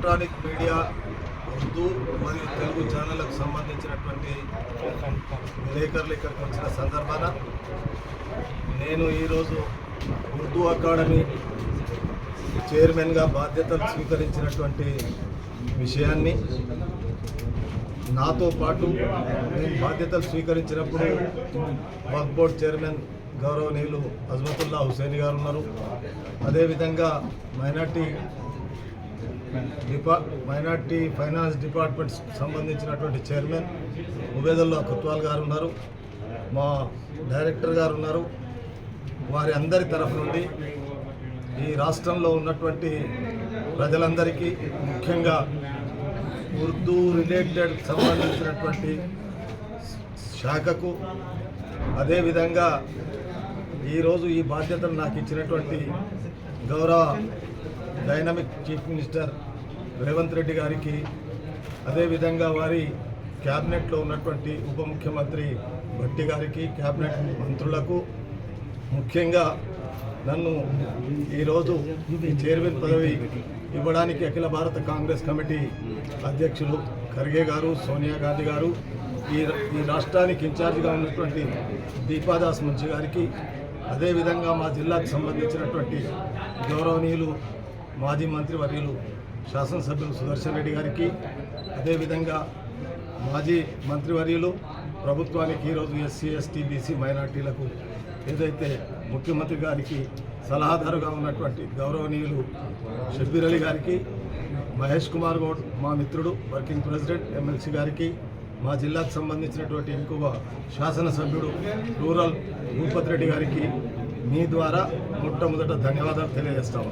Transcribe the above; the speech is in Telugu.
ఎలక్ట్రానిక్ మీడియా ఉర్దూ మరియు తెలుగు ఛానళ్లకు సంబంధించినటువంటి విలేకరులు ఇక్కడికి వచ్చిన సందర్భాన నేను ఈరోజు ఉర్దూ అకాడమీ చైర్మన్గా బాధ్యతలు స్వీకరించినటువంటి విషయాన్ని, నాతో పాటు నేను బాధ్యతలు స్వీకరించినప్పుడు వక్ఫ్ బోర్డ్ చైర్మన్ గౌరవనీయులు అజ్మతుల్లా హుసేని గారు ఉన్నారు. అదేవిధంగా మైనార్టీ ఫైనాన్స్ డిపార్ట్మెంట్ సంబంధించినటువంటి చైర్మన్ ఉబేదుల్లా కుత్వాల్ గారు ఉన్నారు. మా డైరెక్టర్ గారు ఉన్నారు. వారి అందరి తరఫు నుండి ఈ రాష్ట్రంలో ఉన్నటువంటి ప్రజలందరికీ, ముఖ్యంగా ఉర్దూ రిలేటెడ్ సంబంధించినటువంటి శాఖకు, అదేవిధంగా ఈరోజు ఈ బాధ్యతను నాకు ఇచ్చినటువంటి గౌరవ dynamic chief minister Revanth Reddy గారికి, అదేవిధంగా వారి క్యాబినెట్లో ఉన్నటువంటి ఉప ముఖ్యమంత్రి భట్టి గారికి, క్యాబినెట్ మంత్రులకు, ముఖ్యంగా నన్ను ఈరోజు ఈ చైర్మన్ పదవి ఇవ్వడానికి అఖిల భారత కాంగ్రెస్ కమిటీ అధ్యక్షులు ఖర్గే గారు, సోనియా గాంధీ గారు, ఈ రాష్ట్రానికి ఇన్ఛార్జిగా ఉన్నటువంటి దీపాదాస్ మున్షి గారికి, అదేవిధంగా మా జిల్లాకు సంబంధించినటువంటి గౌరవనీయులు మాజీ మంత్రివర్యులు శాసనసభ్యులు సుదర్శన్ రెడ్డి గారికి, అదేవిధంగా మాజీ మంత్రివర్యులు ప్రభుత్వానికి ఈరోజు ఎస్సీ ఎస్టీ బీసీ మైనార్టీలకు ఏదైతే ముఖ్యమంత్రి గారికి సలహాదారుగా ఉన్నటువంటి గౌరవనీయులు షబ్బీర్ అలీ గారికి, మహేష్ కుమార్ గౌడ్ మా మిత్రుడు వర్కింగ్ ప్రెసిడెంట్ ఎమ్మెల్సీ గారికి, మా జిల్లాకు సంబంధించినటువంటి ఇంకొక శాసనసభ్యుడు రూరల్ భూపతి రెడ్డి గారికి మీ ద్వారా మొట్టమొదట ధన్యవాదాలు తెలియజేస్తాము.